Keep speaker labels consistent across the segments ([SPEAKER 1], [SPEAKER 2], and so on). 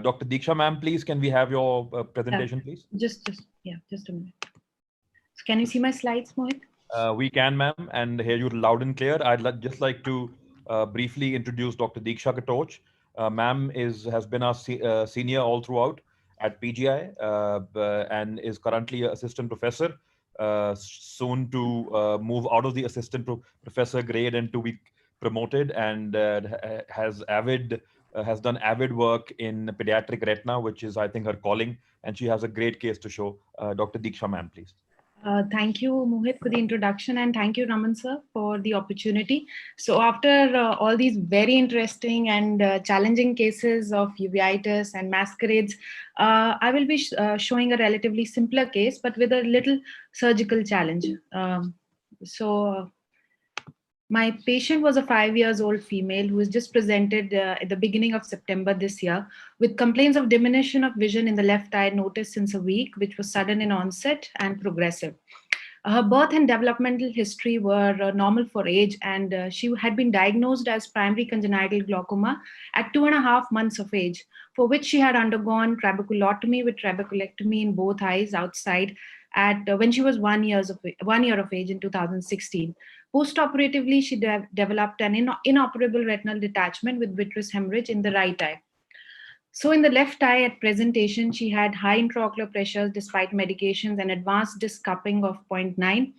[SPEAKER 1] Dr. Deeksha, ma'am, please, can we have your presentation, please?
[SPEAKER 2] Just a minute. So can you see my slides, Mohit?
[SPEAKER 1] We can, ma'am, and hear you loud and clear. I'd just like to briefly introduce Dr. Deeksha Katoch. Ma'am has been our senior all throughout at PGI and is currently an assistant professor, soon to move out of the assistant professor grade and to be promoted, and has done avid work in pediatric retina, which is, I think, her calling, and she has a great case to show. Dr. Deeksha, ma'am, please.
[SPEAKER 2] Thank you, Mohit, for the introduction, and thank you, Raman sir, for the opportunity. So after all these very interesting and challenging cases of uveitis and masquerades, I will be showing a relatively simpler case, but with a little surgical challenge. My patient was a 5-year-old female who was just presented at the beginning of September this year with complaints of diminution of vision in the left eye noticed since a week, which was sudden in onset and progressive. Her birth and developmental history were normal for age, and she had been diagnosed as primary congenital glaucoma at 2.5 months of age, for which she had undergone trabeculotomy with trabeculectomy in both eyes outside when she was 1 year of age in 2016. Post-operatively, she developed an inoperable retinal detachment with vitreous hemorrhage in the right eye. So in the left eye at presentation, she had high intraocular pressures despite medications and advanced disc cupping of 0.9.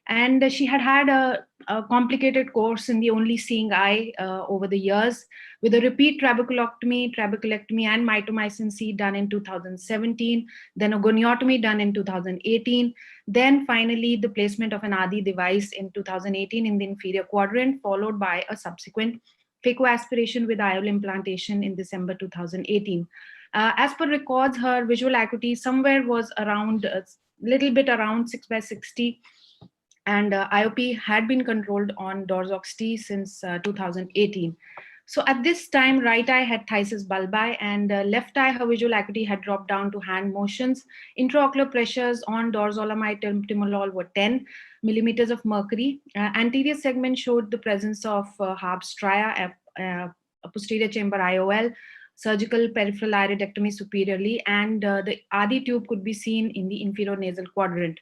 [SPEAKER 2] And she had had a complicated course in the only seeing eye over the years, with a repeat trabeculectomy, and mitomycin C done in 2017, then a goniotomy done in 2018, then finally the placement of an ADI device in 2018 in the inferior quadrant, followed by a subsequent phacoaspiration with IOL implantation in December 2018. As per records, her visual acuity somewhere was around a little bit around 6/60, and IOP had been controlled on Dorzox T since 2018. So at this time, right eye had phthisis bulbi, and left eye, her visual acuity had dropped down to hand motions. Intraocular pressures on dorzolamide timolol were 10 millimeters of mercury. Anterior segment showed the presence of Harb stria, a posterior chamber IOL, surgical peripheral iridectomy superiorly, and the ADI tube could be seen in the inferior nasal quadrant.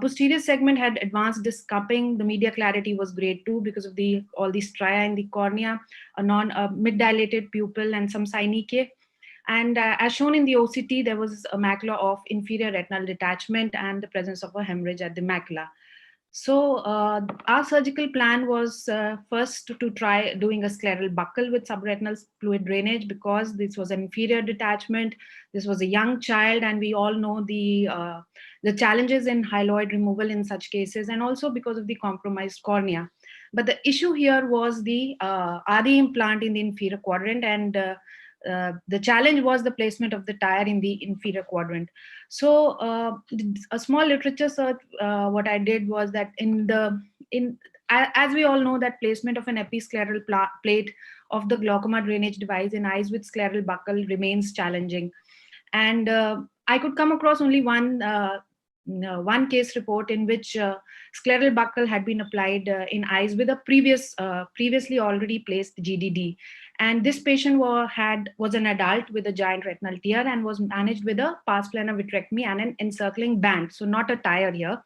[SPEAKER 2] Posterior segment had advanced disc cupping. The media clarity was grade 2 because of all the stria in the cornea, a mid-dilated pupil, and some synechiae. And as shown in the OCT, there was a macula of inferior retinal detachment and the presence of a hemorrhage at the macula. So our surgical plan was first to try doing a scleral buckle with subretinal fluid drainage, because this was an inferior detachment. This was a young child, and we all know the challenges in hyaloid removal in such cases, and also because of the compromised cornea. But the issue here was the ADI implant in the inferior quadrant, and the challenge was the placement of the tire in the inferior quadrant. So a small literature search, what I did was that as we all know, that placement of an episcleral plate of the glaucoma drainage device in eyes with scleral buckle remains challenging. And I could come across only one case report in which scleral buckle had been applied in eyes with a previously already placed GDD. And this patient was an adult with a giant retinal tear and was managed with a pars plana vitrectomy and an encircling band, so not a tire here.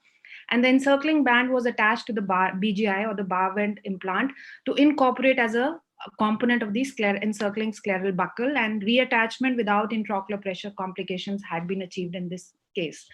[SPEAKER 2] And the encircling band was attached to the BGI, or the bar vent implant, to incorporate as a component of the encircling scleral buckle, and reattachment without intraocular pressure complications had been achieved in this case.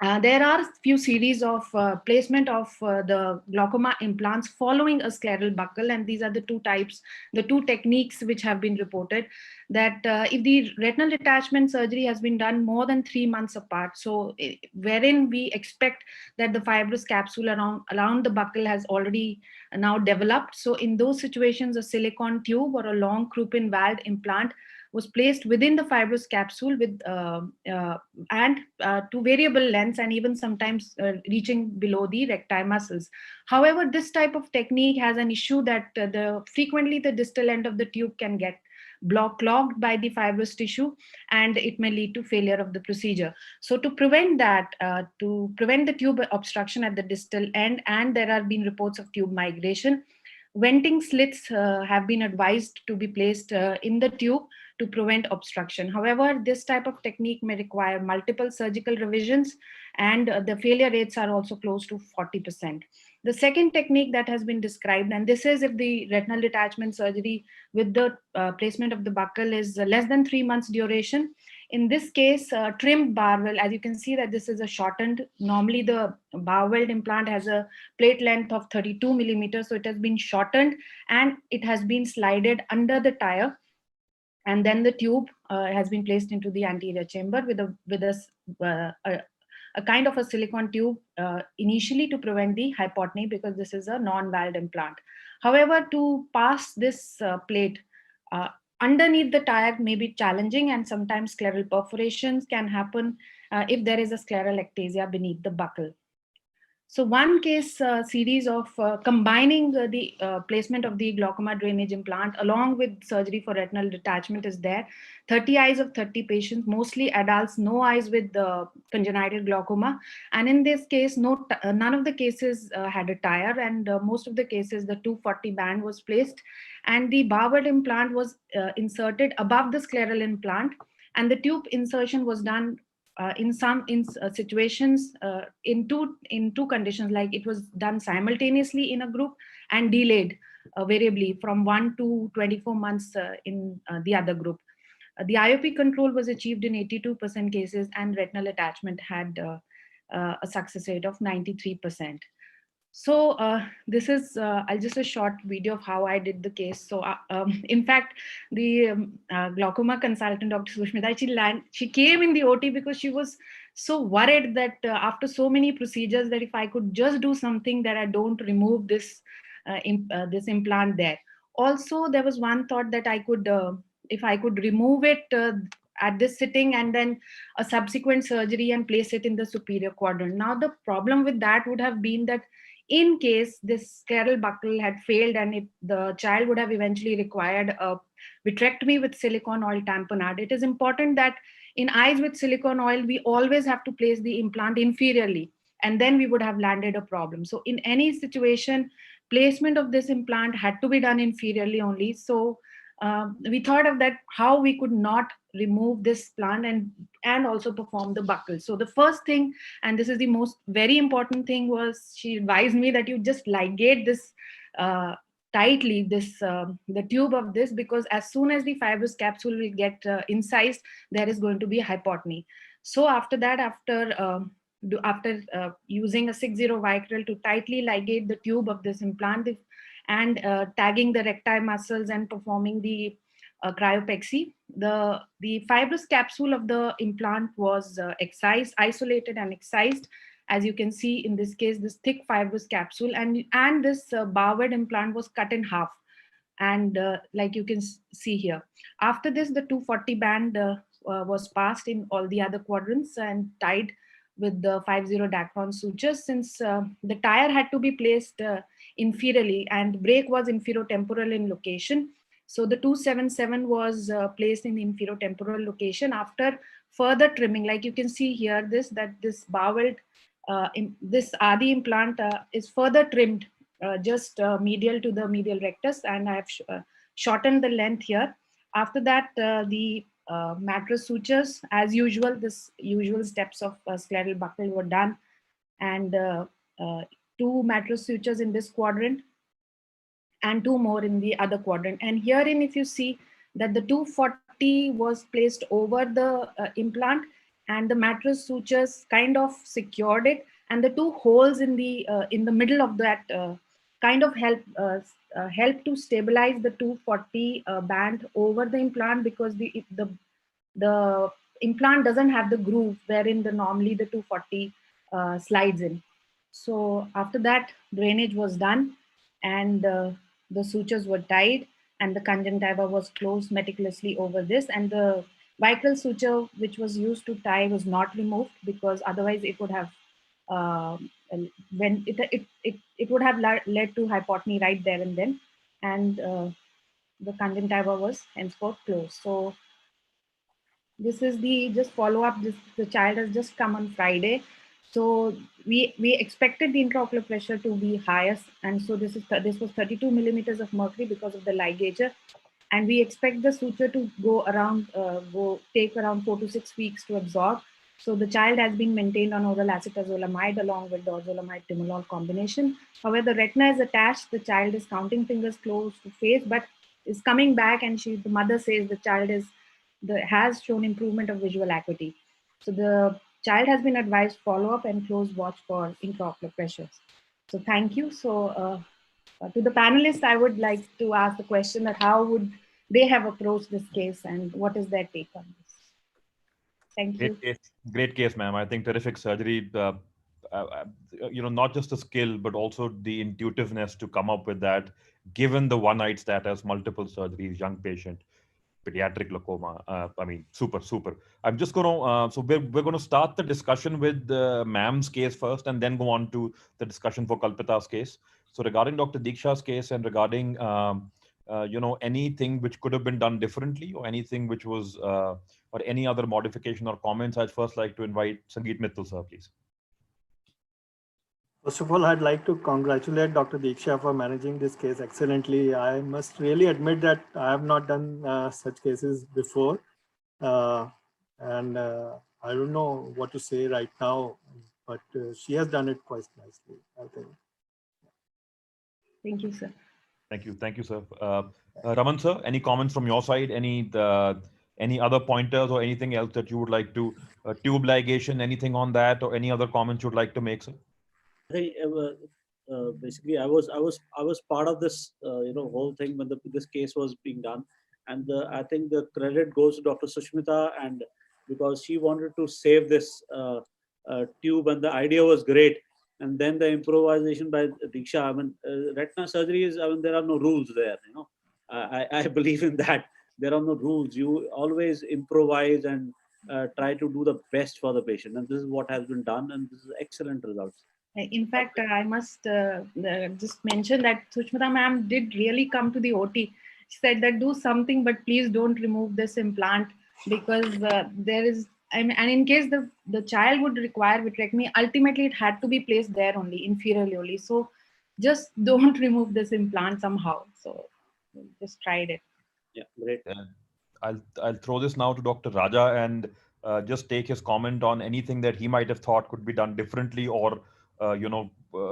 [SPEAKER 2] There are a few series of placement of the glaucoma implants following a scleral buckle, and these are the two techniques which have been reported, that if the retinal detachment surgery has been done more than 3 months apart, so wherein we expect that the fibrous capsule around the buckle has already now developed. So in those situations, a silicone tube or a long Krupin valve implant was placed within the fibrous capsule with to variable lengths, and even sometimes reaching below the recti muscles. However, this type of technique has an issue that frequently the distal end of the tube can get clogged by the fibrous tissue, and it may lead to failure of the procedure. So to prevent that, to prevent the tube obstruction at the distal end, and there have been reports of tube migration, venting slits have been advised to be placed in the tube to prevent obstruction. However, this type of technique may require multiple surgical revisions, and the failure rates are also close to 40%. The second technique that has been described, and this is if the retinal detachment surgery with the placement of the buckle is less than 3 months duration. In this case, trimmed Barwell, as you can see that this is a shortened, normally the Barwell implant has a plate length of 32 millimeters, so it has been shortened and it has been slided under the tire, and then the tube has been placed into the anterior chamber with a kind of a silicone tube initially to prevent the hypotony, because this is a non-valved implant. However, to pass this plate uh, underneath the tire may be challenging, and sometimes scleral perforations can happen if there is a scleral ectasia beneath the buckle. So one case series of combining the placement of the glaucoma drainage implant along with surgery for retinal detachment is there. 30 eyes of 30 patients, mostly adults, no eyes with congenital glaucoma. And in this case, none of the cases had a tire, and most of the cases the 240 band was placed, and the Barwell implant was inserted above the scleral implant, and the tube insertion was done in some situations in two conditions, like it was done simultaneously in a group and delayed variably from 1 to 24 months in the other group. The IOP control was achieved in 82% cases, and retinal attachment had a success rate of 93%. So this is I'll just a short video of how I did the case. So in fact, the glaucoma consultant, Dr. Sushmita, she came in the OT because she was so worried that after so many procedures, that if I could just do something that I don't remove this this implant there. Also, there was one thought that I could, if I could remove it at this sitting and then a subsequent surgery and place it in the superior quadrant. Now, the problem with that would have been that in case this scleral buckle had failed and the child would have eventually required a vitrectomy with silicone oil tamponade, it is important that in eyes with silicone oil, we always have to place the implant inferiorly, and then we would have landed a problem. So in any situation, placement of this implant had to be done inferiorly only. So we thought of that, how we could not remove this plant and also perform the buckle. So the first thing, and this is the most very important thing, was she advised me that you just ligate this tightly, this the tube of this, because as soon as the fibrous capsule will get incised, there is going to be hypotony. So after that, after using a 6-0 Vicryl to tightly ligate the tube of this implant and tagging the recti muscles and performing the cryopexy, the fibrous capsule of the implant was excised, isolated and excised. As you can see in this case, this thick fibrous capsule, and this Barwell implant was cut in half. And like you can see here, after this, the 240 band was passed in all the other quadrants and tied with the 50 Dacron sutures, since the tire had to be placed inferiorly and brake was inferotemporal in location. So the 277 was placed in the inferotemporal location after further trimming. Like you can see here, this Barwell, this RD implant is further trimmed just medial to the medial rectus, and I have shortened the length here. After that, the mattress sutures, as usual, this usual steps of scleral buckle were done, and 2 mattress sutures in this quadrant and 2 more in the other quadrant. And herein, if you see that the 240 was placed over the implant, and the mattress sutures kind of secured it, and the 2 holes in the middle of that kind of help to stabilize the 240 band over the implant, because the implant doesn't have the groove wherein normally the 240 slides in. So after that, drainage was done, and the sutures were tied, and the conjunctiva was closed meticulously over this, and the Vicryl suture which was used to tie was not removed, because otherwise it would have when it would have led to hypotony right there and then, and the conjunctiva was henceforth closed. So this is the just follow up. The child has just come on Friday, so we expected the intraocular pressure to be highest, and so this was 32 millimeters of mercury because of the ligature, and we expect the suture to go take around 4 to 6 weeks to absorb. So the child has been maintained on oral acetazolamide along with dorzolamide timolol combination. However, the retina is attached. The child is counting fingers close to face, but is coming back, and the mother says the child has shown improvement of visual acuity. So the child has been advised follow up and close watch for intraocular pressures. So thank you. So to the panelists, I would like to ask the question that how would they have approached this case and what is their take on this? Thank
[SPEAKER 1] Great
[SPEAKER 2] you.
[SPEAKER 1] case, great case, ma'am. I think terrific surgery. Uh, not just the skill, but also the intuitiveness to come up with that, given the one-eyed status, multiple surgeries, young patient, pediatric glaucoma. I mean, super, super. I'm just going to, so we're going to start the discussion with ma'am's case first and then go on to the discussion for Kalpita's case. So regarding Dr. Deeksha's case and regarding, anything which could have been done differently or anything which was, or any other modification or comments, I'd first like to invite Sangeet Mittal, sir, please.
[SPEAKER 3] First of all, I'd like to congratulate Dr. Deeksha for managing this case excellently. I must really admit that I have not done such cases before. And I don't know what to say right now, but she has done it quite nicely, I think.
[SPEAKER 2] Thank you, sir.
[SPEAKER 1] Thank you, sir. Raman, sir, any comments from your side? Any other pointers or anything else that you would like to, tube ligation, anything on that, or any other comments you'd like to make, sir?
[SPEAKER 4] I think basically I was part of this whole thing when this case was being done, and I think the credit goes to Dr. Sushmita, and because she wanted to save this tube, and the idea was great, and then the improvisation by Deeksha. I mean, retina surgery is, I mean, there are no rules there. I believe in that. There are no rules. You always improvise and try to do the best for the patient, and this is what has been done, and this is excellent results.
[SPEAKER 2] In fact, I must just mention that Sushmita ma'am did really come to the OT. She said that do something, but please don't remove this implant because there is, and in case the child would require vitrectomy, ultimately it had to be placed there only, inferiorly only. So just don't remove this implant somehow. So just tried it.
[SPEAKER 4] Yeah, great.
[SPEAKER 1] I'll throw this now to Dr. Raja and just take his comment on anything that he might have thought could be done differently or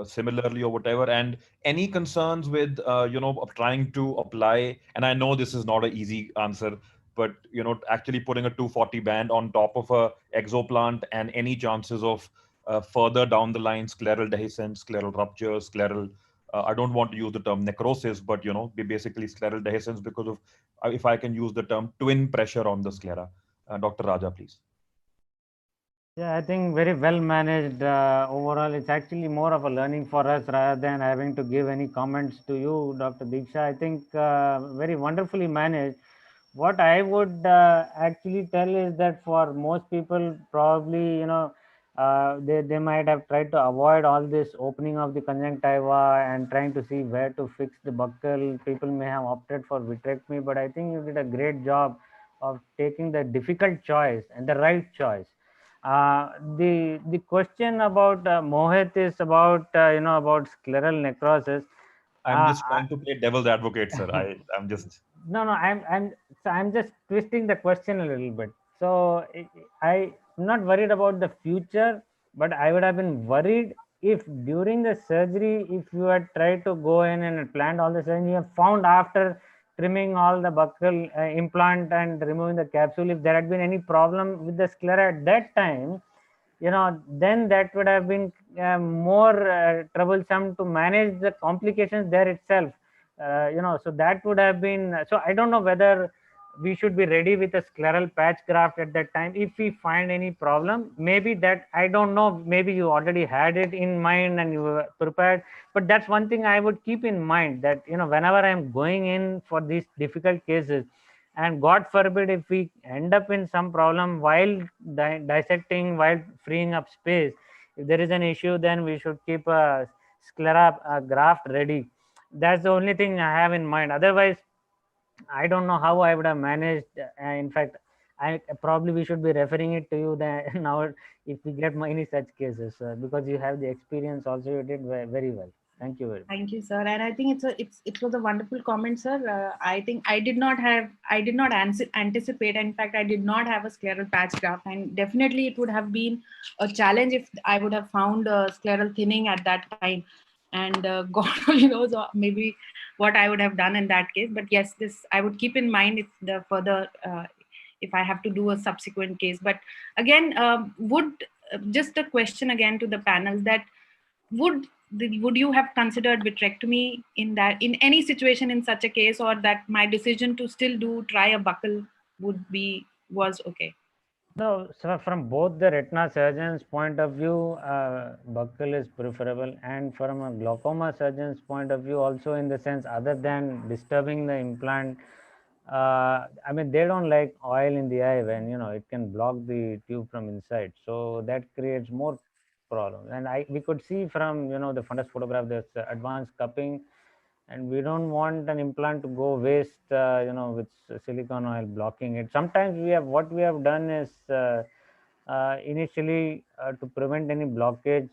[SPEAKER 1] similarly or whatever, and any concerns with of trying to apply. And I know this is not an easy answer, but actually putting a 240 band on top of a exoplant and any chances of further down the line scleral dehiscence, scleral rupture, scleral. I don't want to use the term necrosis, but be basically scleral dehiscence because of, if I can use the term, twin pressure on the sclera. Dr. Raja, please.
[SPEAKER 5] Yeah, I think very well managed overall. It's actually more of a learning for us rather than having to give any comments to you, Dr. Deeksha. I think very wonderfully managed. What I would actually tell is that for most people, probably, they might have tried to avoid all this opening of the conjunctiva and trying to see where to fix the buccal. People may have opted for vitrectomy, but I think you did a great job of taking the difficult choice and the right choice. The question about Mohit is about about scleral necrosis.
[SPEAKER 1] I'm just trying to play devil's advocate, sir. I'm just
[SPEAKER 5] No, I'm just twisting the question a little bit. So I'm not worried about the future, but I would have been worried if during the surgery, if you had tried to go in and planned all the surgery, you have found after trimming all the buccal implant and removing the capsule, if there had been any problem with the sclera at that time, then that would have been more troublesome to manage the complications there itself. So that would have been, so I don't know whether we should be ready with a scleral patch graft at that time if we find any problem. Maybe that, I don't know, maybe you already had it in mind and you were prepared, but that's one thing I would keep in mind, that whenever I'm going in for these difficult cases, and God forbid if we end up in some problem while dissecting, while freeing up space, if there is an issue, then we should keep a sclera graft ready. That's the only thing I have in mind. Otherwise, I don't know how I would have managed. In fact, I probably we should be referring it to you then now if we get any such cases, because you have the experience also. You did very well. Thank you very much.
[SPEAKER 2] Thank you, sir. And I think it was a wonderful comment, sir. I think I did not anticipate. In fact, I did not have a scleral patch graft, and definitely it would have been a challenge if I would have found scleral thinning at that time. And God only knows maybe what I would have done in that case. But yes, this I would keep in mind if the further if I have to do a subsequent case. But again, would just a question again to the panels that would would you have considered vitrectomy in any situation in such a case, or that my decision to still try a buckle was okay?
[SPEAKER 5] No, so from both the retina surgeon's point of view, buckle is preferable, and from a glaucoma surgeon's point of view, also in the sense other than disturbing the implant. I mean, they don't like oil in the eye when it can block the tube from inside, so that creates more problems. And we could see from the fundus photograph there's advanced cupping, and we don't want an implant to go waste with silicone oil blocking it. Sometimes what we have done is initially to prevent any blockage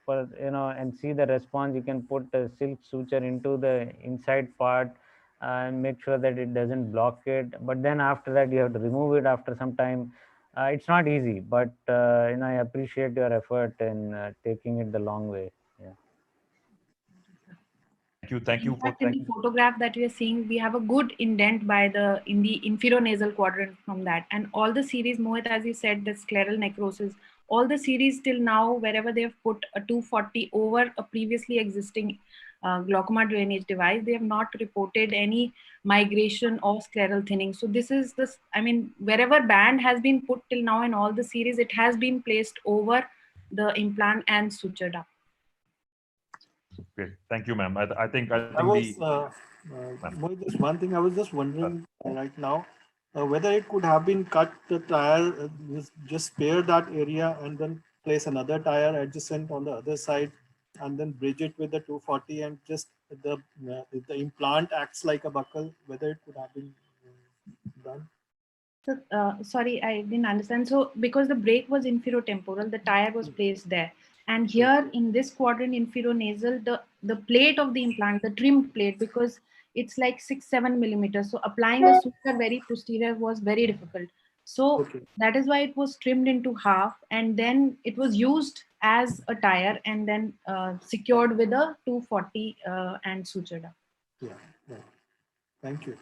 [SPEAKER 5] for and see the response, you can put a silk suture into the inside part and make sure that it doesn't block it, but then after that you have to remove it after some time. It's not easy, but I appreciate your effort in taking it the long way. Yeah.
[SPEAKER 1] Thank
[SPEAKER 2] In
[SPEAKER 1] you for
[SPEAKER 2] fact, in the photograph that we are seeing, we have a good indent in the inferior nasal quadrant from that. And all the series, Mohit, as you said, the scleral necrosis, all the series till now, wherever they've put a 240 over a previously existing glaucoma drainage device, they have not reported any migration or scleral thinning. So I mean, wherever band has been put till now in all the series, it has been placed over the implant and sutured up.
[SPEAKER 1] Great. Thank you, ma'am. I
[SPEAKER 3] I
[SPEAKER 1] think
[SPEAKER 3] was,
[SPEAKER 1] the ma'am.
[SPEAKER 3] Mohit, just one thing I was just wondering right now, whether it could have been cut the tire, just spare that area and then place another tire adjacent on the other side and then bridge it with the 240 and just the implant acts like a buckle, whether it could have been done.
[SPEAKER 2] So, sorry, I didn't understand. So, because the brake was infero-temporal, the tire was placed there. And here in this quadrant infero-nasal, the plate of the implant, the trimmed plate, because it's like 6-7 millimeters. So, applying a suture very posterior was very difficult. So,
[SPEAKER 3] Okay.
[SPEAKER 2] that is why it was trimmed into half, and then it was used as a tire and then secured with a 240 and sutured up.
[SPEAKER 3] Yeah. Thank you.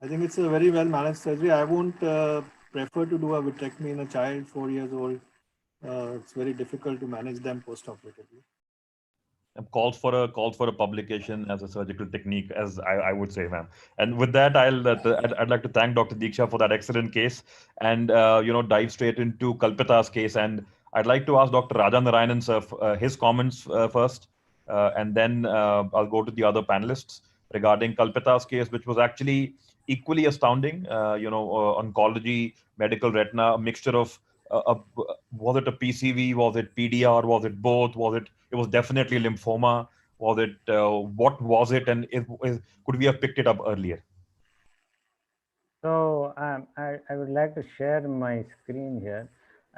[SPEAKER 3] I think it's a very well managed surgery. I won't prefer to do a vitrectomy in a child 4 years old. It's very difficult to manage them post-operatively.
[SPEAKER 1] Calls for a publication as a surgical technique, as I would say, ma'am. And with that, I'd like to thank Dr. Deeksha for that excellent case, and dive straight into Kalpita's case. And I'd like to ask Dr. Raja Narayanan sir his comments first, and then I'll go to the other panelists regarding Kalpita's case, which was actually equally astounding. Oncology, medical retina, a mixture of was it a PCV? Was it PDR? Was it both? It was definitely lymphoma? Was it what was it? And could we have picked it up earlier?
[SPEAKER 5] So I would like to share my screen here.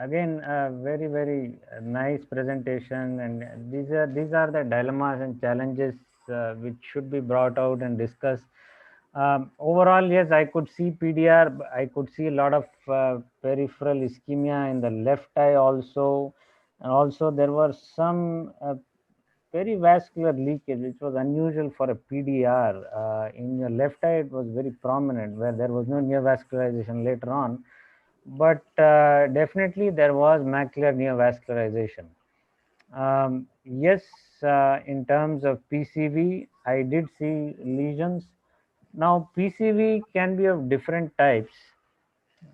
[SPEAKER 5] Again, a very nice presentation, and these are the dilemmas and challenges which should be brought out and discussed. Overall, yes, I could see PDR. I could see a lot of peripheral ischemia in the left eye also, and also there was some perivascular leakage, which was unusual for a PDR. In your left eye, it was very prominent, where there was no neovascularization later on, but definitely there was macular neovascularization. Yes, in terms of PCV, I did see lesions. Now, PCV can be of different types.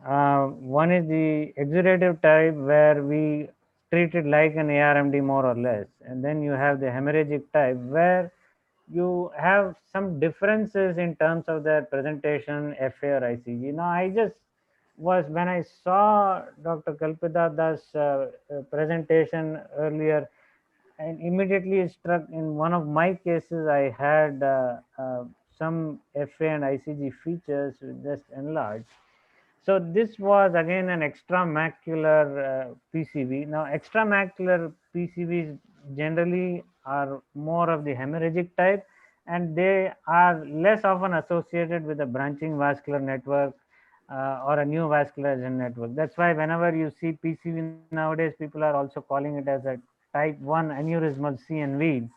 [SPEAKER 5] One is the exudative type, where we treat it like an ARMD more or less, and then you have the hemorrhagic type, where you have some differences in terms of their presentation, FA or ICG. Now, I just was, when I saw Dr. Kalpita Das presentation earlier, and immediately struck in one of my cases, I had some FA and ICG features just enlarged. So this was again an extramacular PCV. Now, extramacular PCVs generally are more of the hemorrhagic type, and they are less often associated with a branching vascular network or a new vascular network. That's why whenever you see PCV nowadays, people are also calling it as a type 1 aneurysmal CNV.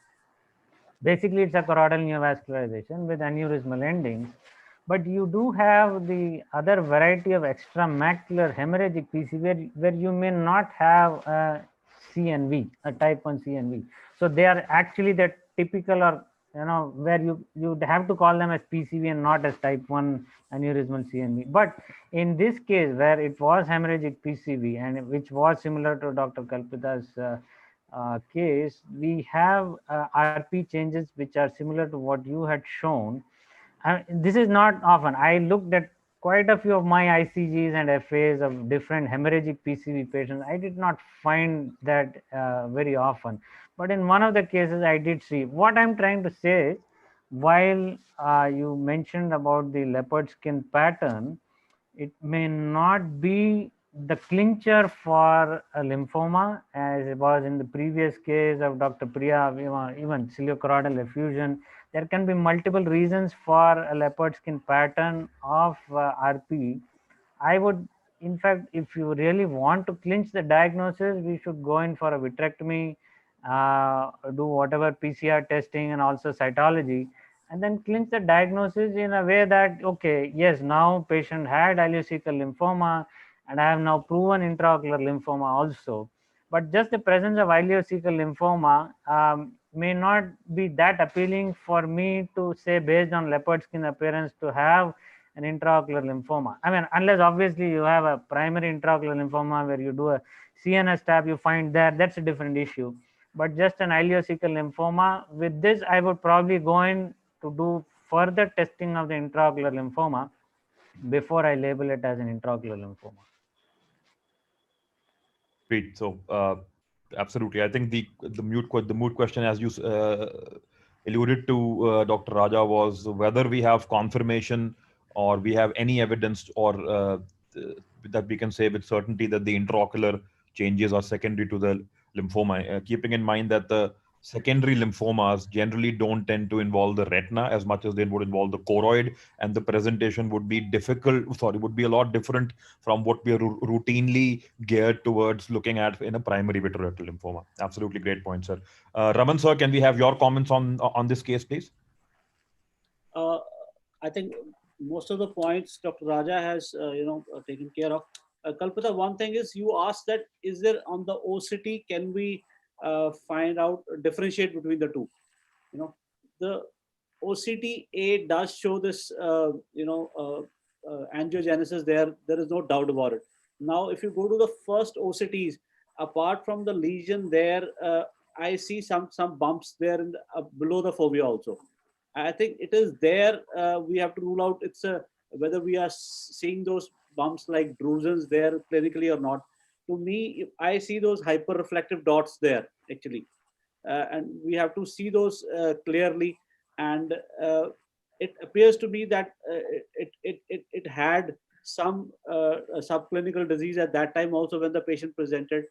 [SPEAKER 5] Basically, it's a choroidal neovascularization with aneurysmal endings. But you do have the other variety of extramacular hemorrhagic PC where you may not have a CNV, a type 1 CNV. So they are actually the typical, or where you'd have to call them as PCV and not as type 1 aneurysmal CNV. But in this case, where it was hemorrhagic PCV and which was similar to Dr. Kalpita's case, we have RP changes which are similar to what you had shown. This is not often. I looked at quite a few of my ICGs and FAs of different hemorrhagic PCV patients. I did not find that very often. But in one of the cases, I did see. What I'm trying to say is, while you mentioned about the leopard skin pattern, it may not be the clincher for a lymphoma, as it was in the previous case of Dr. Priya, even ciliocoroidal effusion. There can be multiple reasons for a leopard skin pattern of RP. I would, in fact, if you really want to clinch the diagnosis, we should go in for a vitrectomy, do whatever PCR testing and also cytology, and then clinch the diagnosis in a way that, okay, yes, now patient had ileocecal lymphoma, and I have now proven intraocular lymphoma also. But just the presence of ileocecal lymphoma may not be that appealing for me to say, based on leopard skin appearance, to have an intraocular lymphoma. I mean, unless obviously you have a primary intraocular lymphoma where you do a CNS tab, you find that's a different issue. But just an ileocecal lymphoma, with this, I would probably go in to do further testing of the intraocular lymphoma before I label it as an intraocular lymphoma.
[SPEAKER 1] Great. So, absolutely, I think the moot question, as you alluded to, Dr. Raja, was whether we have confirmation or we have any evidence, or that we can say with certainty that the intraocular changes are secondary to the lymphoma. Keeping in mind that the secondary lymphomas generally don't tend to involve the retina as much as they would involve the choroid, and the presentation would be would be a lot different from what we are routinely geared towards looking at in a primary vitreoretinal lymphoma. Absolutely great point, sir. Raman sir, can we have your comments on this case, please?
[SPEAKER 4] I think most of the points Dr. Raja has taken care of. Kalpita, one thing is, you asked that is there on the OCT, can we find out, differentiate between the two? The OCT-A does show this angiogenesis there. There is no doubt about it. Now, if you go to the first OCTs, apart from the lesion there, I see some bumps there below the fovea also. I think it is there. We have to rule out whether we are seeing those bumps like drusen's there clinically or not. To me, I see those hyper-reflective dots there actually, and we have to see those clearly. And it appears to be that it had some subclinical disease at that time also when the patient presented.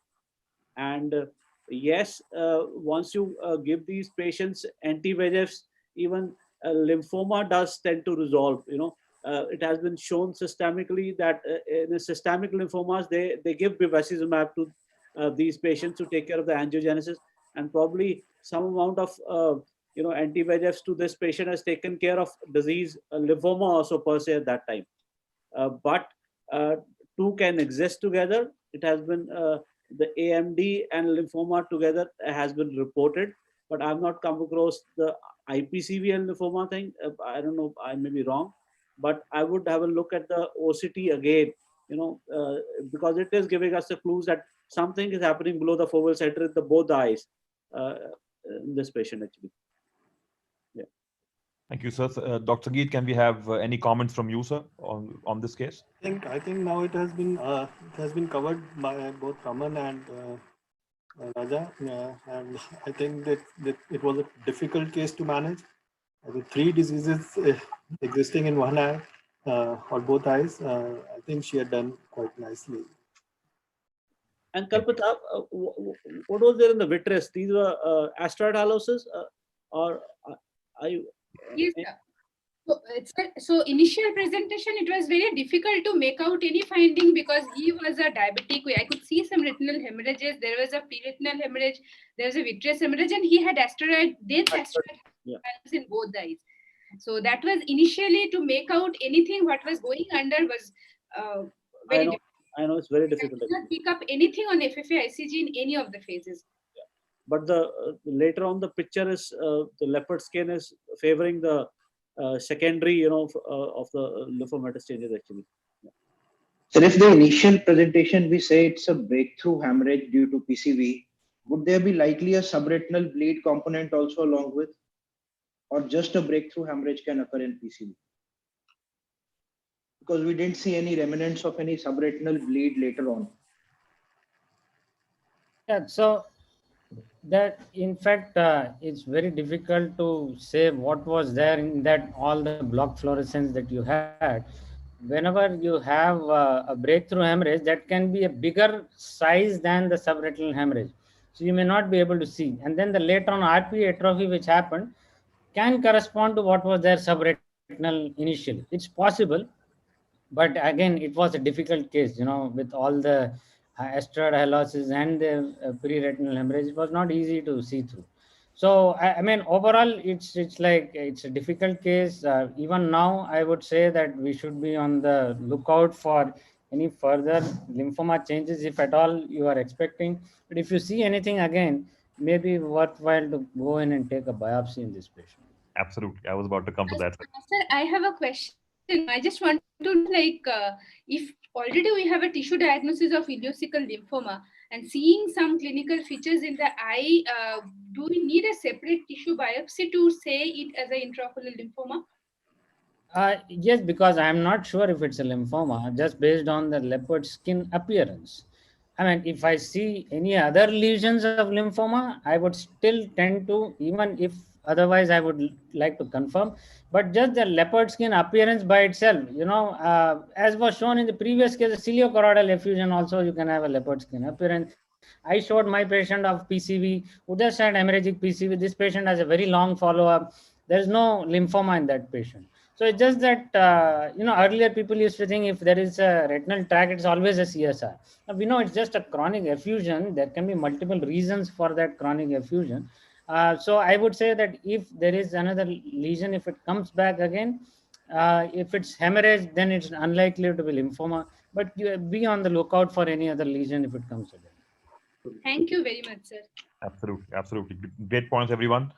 [SPEAKER 4] And yes, once you give these patients anti-VEGFs, even lymphoma does tend to resolve. It has been shown systemically that in the systemic lymphomas, they give bevacizumab to these patients to take care of the angiogenesis, and probably some amount of anti-VEGFs to this patient has taken care of disease, lymphoma also per se at that time. But two can exist together. It has been the AMD and lymphoma together has been reported, but I've not come across the IPCV and lymphoma thing. I don't know, I may be wrong, but I would have a look at the OCT again, because it is giving us the clues that something is happening below the foveal center in both the eyes in this patient actually. Yeah.
[SPEAKER 1] Thank you, sir. Dr. Geet, can we have any comments from you, sir, on this case?
[SPEAKER 3] I think now it has been covered by both Raman and Raja, and I think that it was a difficult case to manage. With 3 diseases existing in one eye or both eyes, I think she had done quite nicely.
[SPEAKER 4] And Kalpita, what was there in the vitreous? These were asteroid haloses, or are you?
[SPEAKER 6] Yes, sir. So initial presentation, it was very difficult to make out any finding because he was a diabetic. I could see some retinal hemorrhages. There was a pre-retinal hemorrhage. There was a vitreous hemorrhage, and he had dense asteroid
[SPEAKER 4] Yeah.
[SPEAKER 6] in both the eyes. So that was initially to make out anything what was going under was very difficult.
[SPEAKER 4] I know it's very
[SPEAKER 6] I
[SPEAKER 4] difficult.
[SPEAKER 6] could not pick up anything on FFA ICG in any of the phases.
[SPEAKER 4] But the later on the picture is the leopard skin is favoring the secondary, of the lymphomatous changes actually.
[SPEAKER 7] So if the initial presentation we say it's a breakthrough hemorrhage due to PCV, would there be likely a subretinal bleed component also along with, or just a breakthrough hemorrhage can occur in PCV? Because we didn't see any remnants of any subretinal bleed later on.
[SPEAKER 5] Yeah, so that in fact it's very difficult to say what was there in that all the block fluorescence that you had. Whenever you have a breakthrough hemorrhage, that can be a bigger size than the subretinal hemorrhage, so you may not be able to see. And then the later on RPE atrophy which happened can correspond to what was there subretinal initially. It's possible, but again it was a difficult case, with all the asteroid haloses and the pre-retinal hemorrhage. It was not easy to see through. So I mean overall it's like it's a difficult case. Even now I would say that we should be on the lookout for any further lymphoma changes if at all you are expecting. But if you see anything again, maybe worthwhile to go in and take a biopsy in this patient.
[SPEAKER 1] Absolutely. I was about to come to that.
[SPEAKER 6] Sir, I have a question. I just want to know, if already we have a tissue diagnosis of ileocecal lymphoma and seeing some clinical features in the eye, do we need a separate tissue biopsy to say it as an intraocular lymphoma?
[SPEAKER 5] Yes, because I'm not sure if it's a lymphoma just based on the leopard skin appearance. I mean, if I see any other lesions of lymphoma, I would still tend to, even if otherwise I would like to confirm, but just the leopard skin appearance by itself, as was shown in the previous case, the ciliocoroidal effusion also, you can have a leopard skin appearance. I showed my patient of PCV who just had hemorrhagic PCV. This patient has a very long follow-up. There is no lymphoma in that patient. So it's just that, earlier people used to think if there is a retinal tract, it's always a CSR. Now we know it's just a chronic effusion. There can be multiple reasons for that chronic effusion. So I would say that if there is another lesion, if it comes back again, if it's hemorrhage, then it's unlikely to be lymphoma. But you be on the lookout for any other lesion if it comes again.
[SPEAKER 6] Thank you very much, sir.
[SPEAKER 1] Absolutely. Absolutely. Great points, everyone.